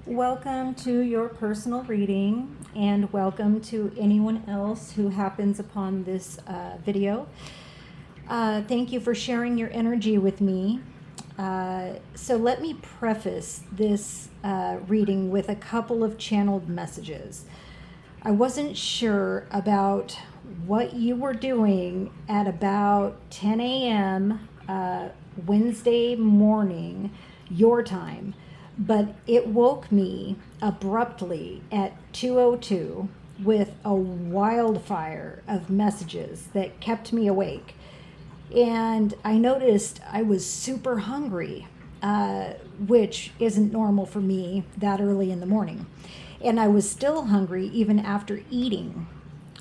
Welcome to your personal reading, and welcome to anyone else who happens upon this video. Thank you for sharing your energy with me. So let me preface this reading with a couple of channeled messages. I wasn't sure about what you were doing at about 10 a.m. Wednesday morning, your time, but it woke me abruptly at 2:02 with a wildfire of messages that kept me awake. And I noticed I was super hungry, which isn't normal for me that early in the morning. And I was still hungry even after eating.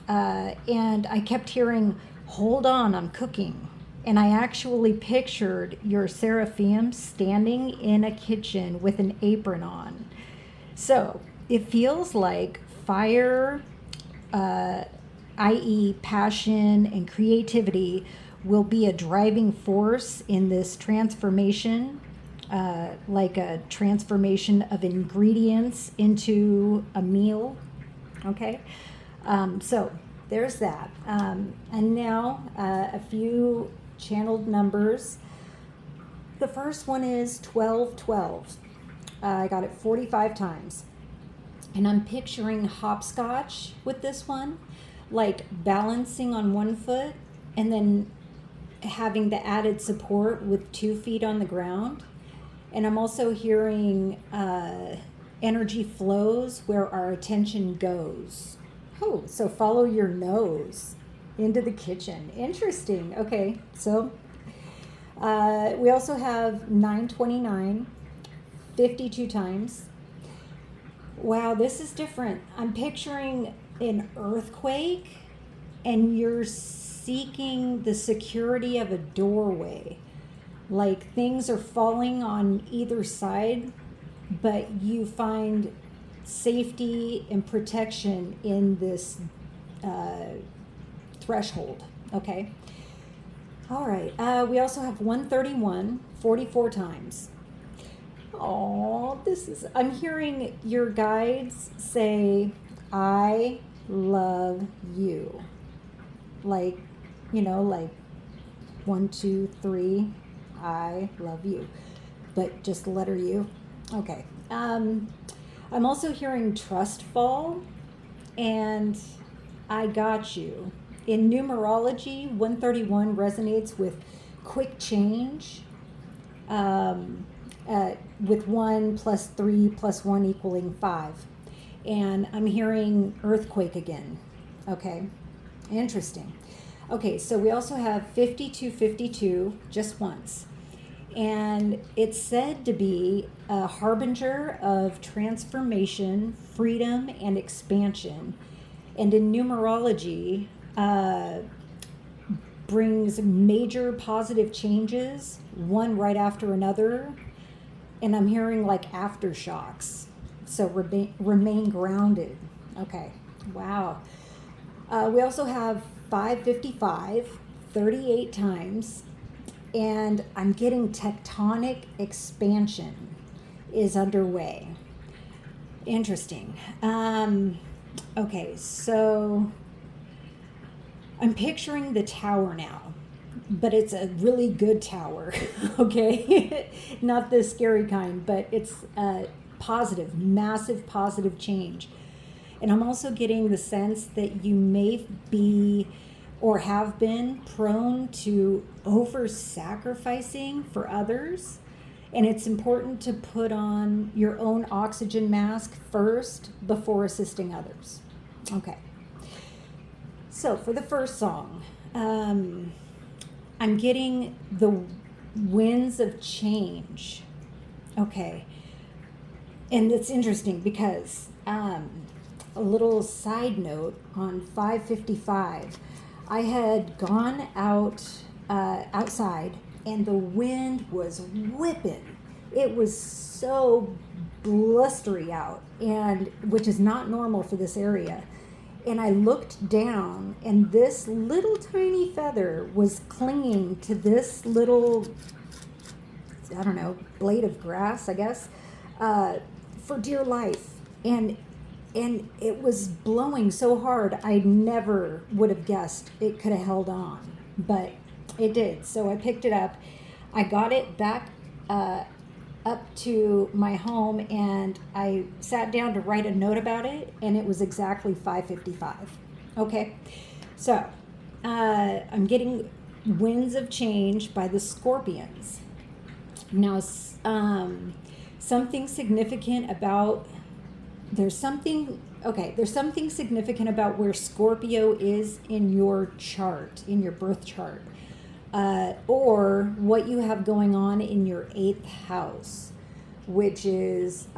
And I kept hearing, "Hold on, I'm cooking." And I actually pictured your seraphim standing in a kitchen with an apron on. So it feels like fire, i.e., passion and creativity, will be a driving force in this transformation, like a transformation of ingredients into a meal. Okay, so there's that. And now a few channeled numbers. The first one is 1212. I got it 45 times. And I'm picturing hopscotch with this one, like balancing on one foot and then having the added support with 2 feet on the ground. And I'm also hearing energy flows where our attention goes. Oh, so follow your nose into the kitchen. Interesting. Okay, so we also have 929, 52 times. Wow, this is different. I'm picturing an earthquake, and you're seeking the security of a doorway. Like things are falling on either side, but you find safety and protection in this threshold. Okay. All right. We also have 131, 44 times. Oh, I'm hearing your guides say, "I love you." Like, like 1, 2, 3, I love you. But just the letter U. Okay. I'm also hearing trust fall and I got you. In numerology, 131 resonates with quick change, with 1 plus 3 plus 1 equaling 5. And I'm hearing earthquake again. Okay, interesting. Okay, so we also have 5252 just once. And it's said to be a harbinger of transformation, freedom, and expansion. And in numerology, brings major positive changes, one right after another. And I'm hearing like aftershocks. So remain grounded. Okay, wow. We also have 555, 38 times. And I'm getting tectonic expansion is underway. Interesting. Okay, so I'm picturing the tower now, but it's a really good tower, okay? Not the scary kind, but it's a positive, massive positive change. And I'm also getting the sense that you may be or have been prone to over-sacrificing for others. And it's important to put on your own oxygen mask first before assisting others. Okay. So for the first song, I'm getting the winds of change. Okay. And it's interesting because a little side note on 555, I had gone outside and the wind was whipping. It was so blustery out, and which is not normal for this area. And I looked down, and this little tiny feather was clinging to this little, I don't know, blade of grass, I guess, for dear life. And it was blowing so hard, I never would have guessed it could have held on, but it did. So I picked it up. I got it back up to my home, and I sat down to write a note about it, and it was exactly 5:55. Okay, so I'm getting Winds of Change by the Scorpions. Now, something significant about there's something significant about where Scorpio is in your chart, in your birth chart, or what you have going on in your 8th house, which is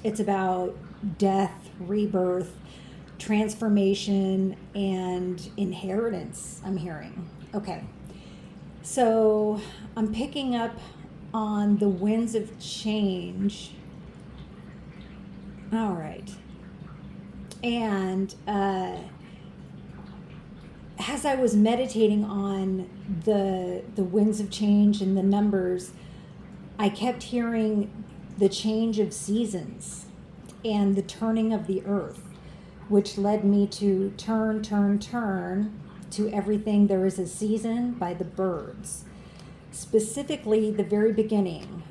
it's about death, rebirth, transformation, and inheritance, I'm hearing. Okay, so I'm picking up on the Winds of Change. All right. And as I was meditating on the Winds of Change and the numbers, I kept hearing the change of seasons and the turning of the earth, which led me to turn to Everything There Is a Season by the Byrds. Specifically, the very beginning,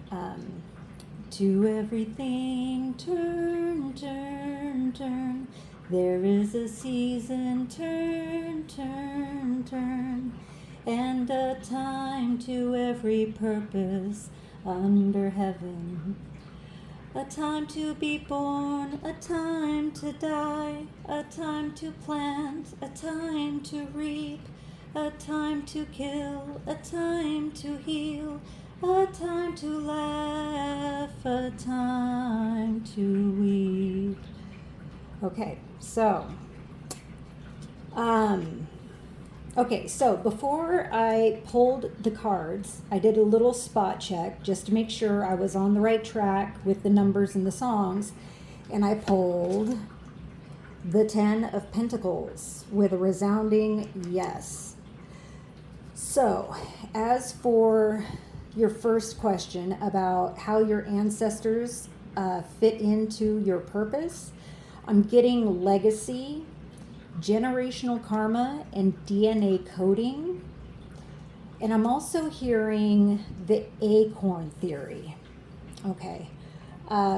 to everything turn, there is a season, turn, and a time to every purpose under heaven. A time to be born, a time to die, a time to plant, a time to reap, a time to kill, a time to heal, a time to laugh, a time to weep. Okay, so before I pulled the cards, I did a little spot check just to make sure I was on the right track with the numbers and the songs, and I pulled the 10 of Pentacles with a resounding yes. So, as for your first question about how your ancestors fit into your purpose, I'm getting legacy, generational karma, and DNA coding. And I'm also hearing the acorn theory, okay,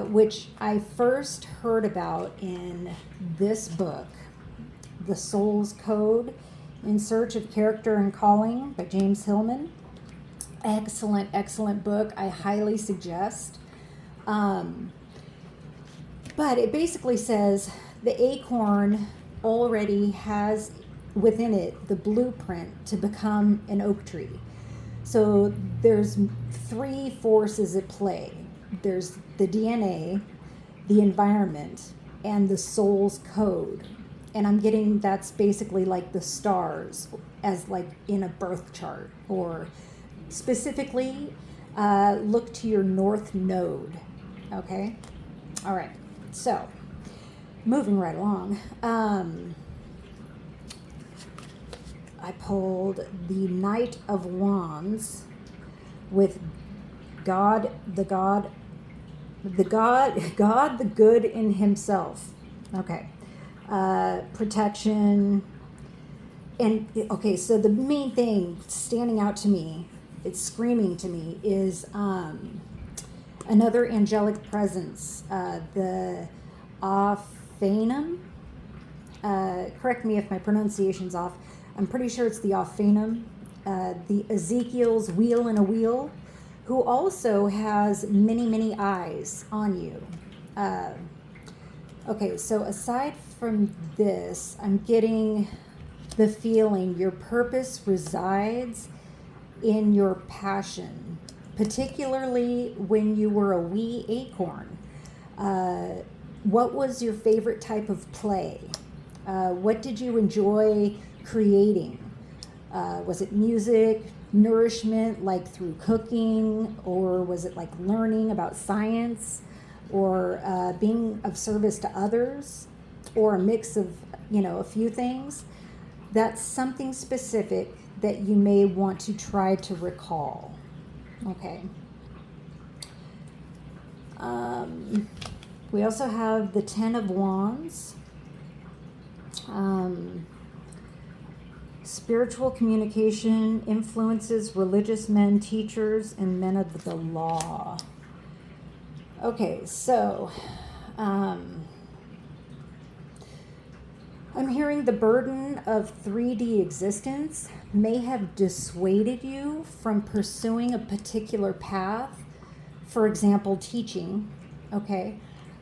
which I first heard about in this book, The Soul's Code, In Search of Character and Calling by James Hillman. Excellent book. I highly suggest. But it basically says the acorn already has within it the blueprint to become an oak tree. So there's 3 forces at play. There's the DNA, the environment, and the soul's code. And I'm getting that's basically like the stars as like in a birth chart, or specifically look to your north node. Okay? All right. So, moving right along. I pulled the Knight of Wands with God, the good in himself. Okay. Protection. And, okay, so the main thing standing out to me, it's screaming to me, is another angelic presence, the Ophanum. Correct me if my pronunciation's off. I'm pretty sure it's the Ophanum, the Ezekiel's wheel in a wheel, who also has many eyes on you. Okay, so aside from this, I'm getting the feeling your purpose resides in your passion, particularly when you were a wee acorn. What was your favorite type of play? What did you enjoy creating? Was it music, nourishment, like through cooking, or was it like learning about science, or being of service to others, or a mix of, a few things? That's something specific that you may want to try to recall. Okay. We also have the Ten of Wands. Spiritual communication influences religious men, teachers, and men of the law. Okay, so I'm hearing the burden of 3D existence may have dissuaded you from pursuing a particular path, for example, teaching, okay,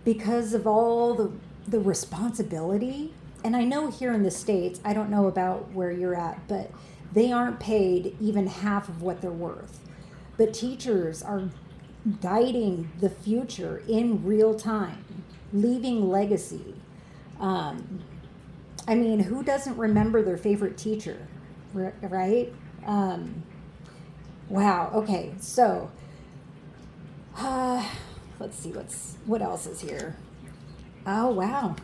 because of all the responsibility. And I know here in the States, I don't know about where you're at, but they aren't paid even half of what they're worth. But teachers are guiding the future in real time, leaving legacy. I mean, who doesn't remember their favorite teacher, right? Wow, okay, so let's see what else is here. Oh, wow.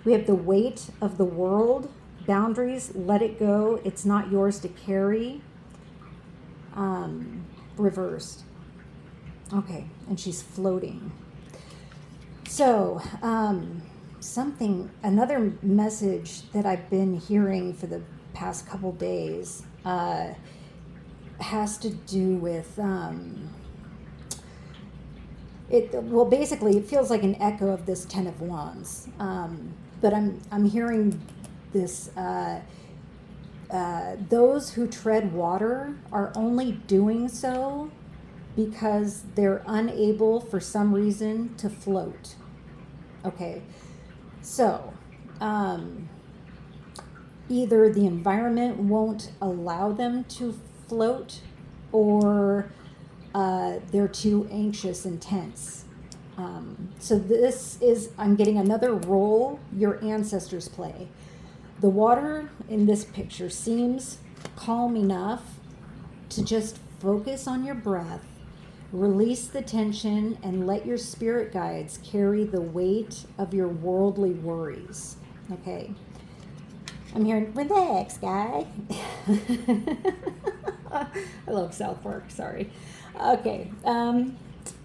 We have the weight of the world, boundaries, let it go, it's not yours to carry, reversed. Okay, and she's floating. So, another message that I've been hearing for the past couple days has to do with, basically it feels like an echo of this Ten of Wands. But I'm hearing this, those who tread water are only doing so because they're unable for some reason to float. Okay, so either the environment won't allow them to float, or they're too anxious and tense. So I'm getting another role your ancestors play. The water in this picture seems calm enough to just focus on your breath, release the tension, and let your spirit guides carry the weight of your worldly worries. Okay. I'm hearing, relax, guy. I love South Park, sorry. Okay.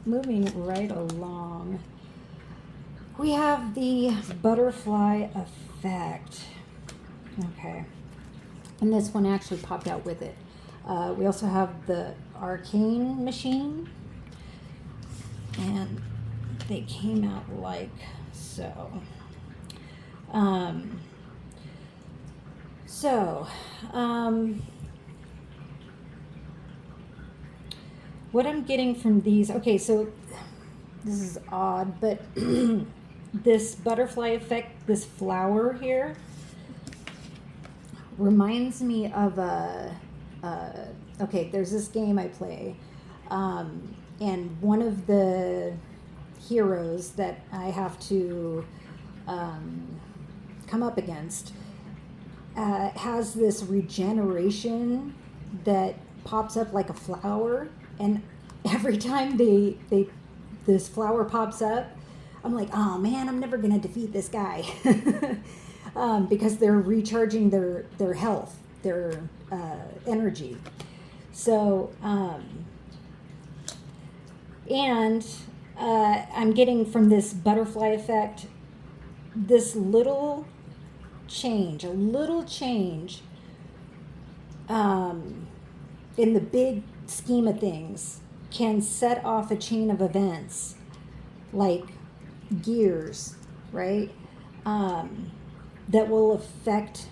Moving right along, we have the butterfly effect. Okay, and this one actually popped out with it. We also have the arcane machine, and they came out like so. What I'm getting from these, okay, so this is odd, but this butterfly effect, this flower here, reminds me of okay, there's this game I play, and one of the heroes that I have to come up against has this regeneration that pops up like a flower, and every time this flower pops up, I'm like, oh man, I'm never gonna defeat this guy. Because they're recharging their health, their energy. So, and I'm getting from this butterfly effect this little change, in the big scheme of things, can set off a chain of events like gears, right? That will affect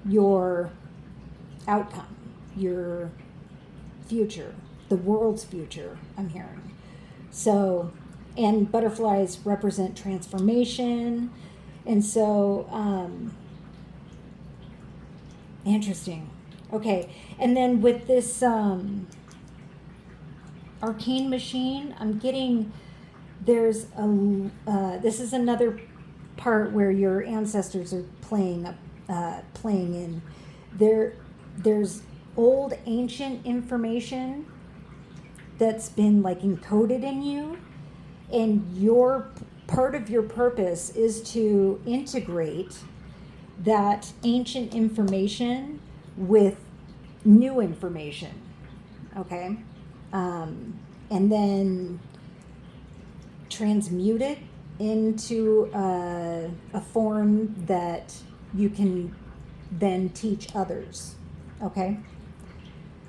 your outcome, your future, the world's future, I'm hearing. So, and butterflies represent transformation. And so, interesting. Okay, and then with this arcane machine, I'm getting, this is another part where your ancestors are playing in. There's old ancient information that's been like encoded in you, and your part of your purpose is to integrate that ancient information with new information. Okay, and then transmute it into a form that you can then teach others. Okay?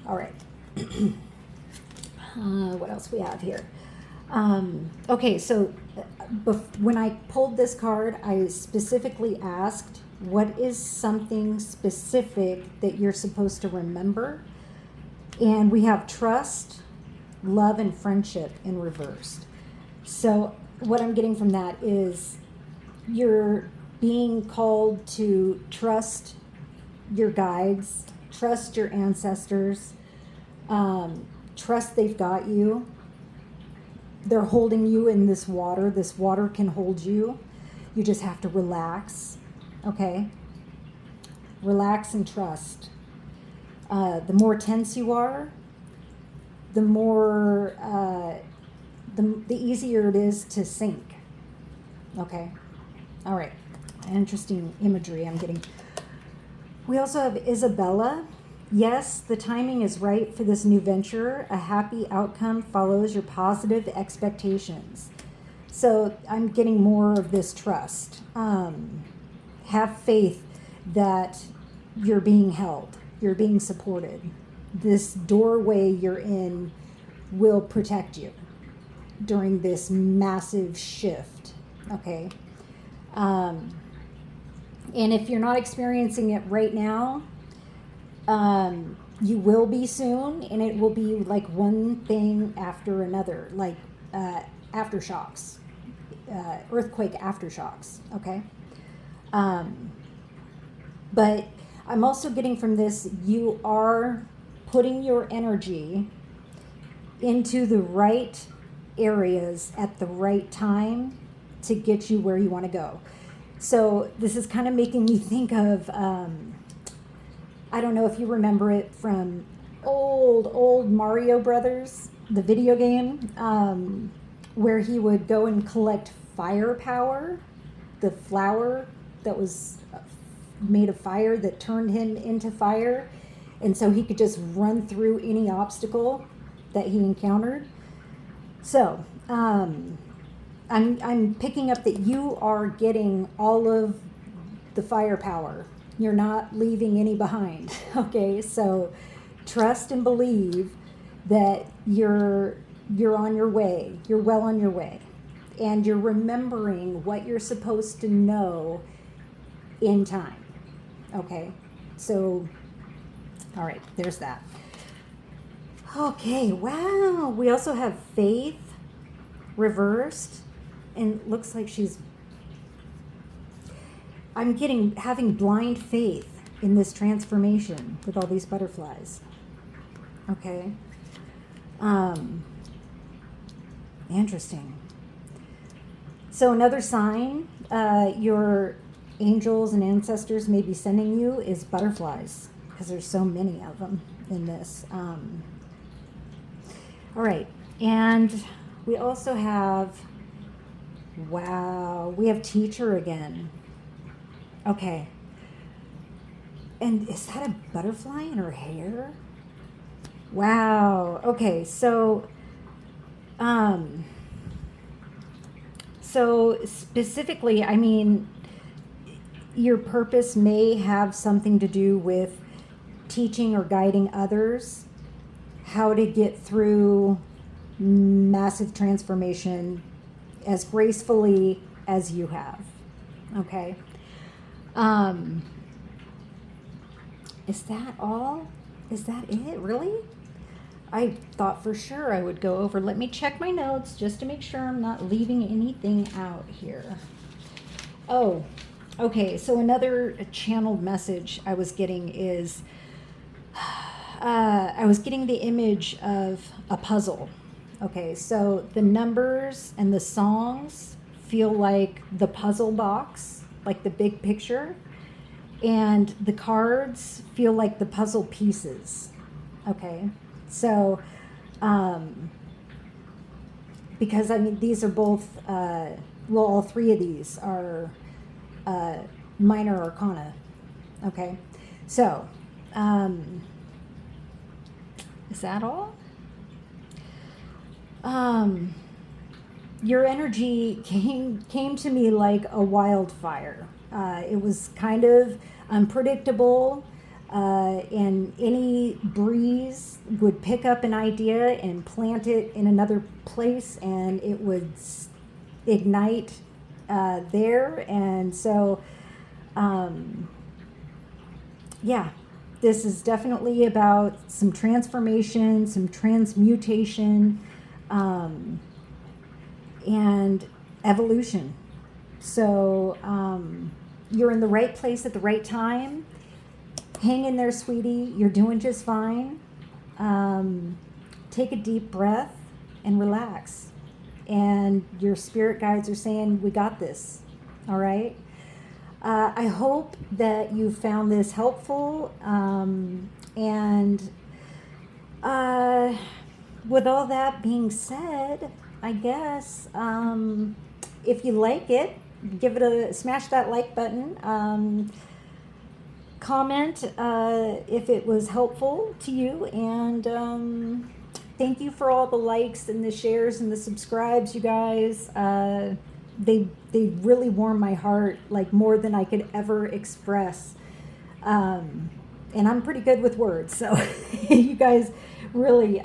All right. What else we have here? Okay, so when I pulled this card, I specifically asked, what is something specific that you're supposed to remember? And we have trust, love, and friendship in reversed. So what I'm getting from that is you're being called to trust your guides, trust your ancestors, trust they've got you. They're holding you in this water. This water can hold you. You just have to relax, okay? Relax and trust. The more tense you are, the more, the easier it is to sink, okay? All right, interesting imagery I'm getting. We also have Isabella. Yes, the timing is right for this new venture. A happy outcome follows your positive expectations. So I'm getting more of this trust. Have faith that you're being held, you're being supported. This doorway you're in will protect you during this massive shift, okay? And if you're not experiencing it right now, you will be soon, and it will be like one thing after another, like aftershocks, earthquake aftershocks, okay? But I'm also getting from this, you are putting your energy into the right areas at the right time to get you where you want to go. So this is kind of making me think of, I don't know if you remember it from old Mario Brothers, the video game, where he would go and collect firepower, the flower that was made of fire that turned him into fire. And so he could just run through any obstacle that he encountered. So I'm picking up that you are getting all of the firepower. You're not leaving any behind, okay? So trust and believe that you're on your way. You're well on your way. And you're remembering what you're supposed to know in time, okay? So, all right, there's that. Okay, wow. We also have faith reversed, and it looks like I'm having blind faith in this transformation with all these butterflies. Okay. Interesting. So another sign your angels and ancestors may be sending you is butterflies, because there's so many of them in this. All right, and we also have, wow, we have teacher again. Okay. And is that a butterfly in her hair? Wow. Okay, so specifically, I mean, your purpose may have something to do with teaching or guiding others how to get through massive transformation as gracefully as you have. Okay. Is that all? Is that it? Really? I thought for sure I would go over. Let me check my notes just to make sure I'm not leaving anything out here. Oh, okay. So another channeled message I was getting is I was getting the image of a puzzle. Okay, so the numbers and the songs feel like the puzzle box, like the big picture, and the cards feel like the puzzle pieces. Okay, so because I mean these are both all three of these are minor arcana. Okay, so is that all? your energy came to me like a wildfire. It was kind of unpredictable, and any breeze would pick up an idea and plant it in another place, and it would ignite there. And so, yeah, this is definitely about some transformation, some transmutation, and evolution. So you're in the right place at the right time. Hang in there, sweetie. You're doing just fine. Take a deep breath and relax. And your spirit guides are saying, we got this. All right? I hope that you found this helpful. And with all that being said, I guess if you like it, smash that like button. Comment if it was helpful to you, and thank you for all the likes and the shares and the subscribes, you guys. They really warm my heart, like more than I could ever express. And I'm pretty good with words, so you guys really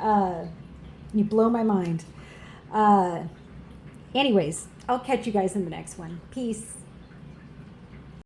you blow my mind. Anyways, I'll catch you guys in the next one. Peace.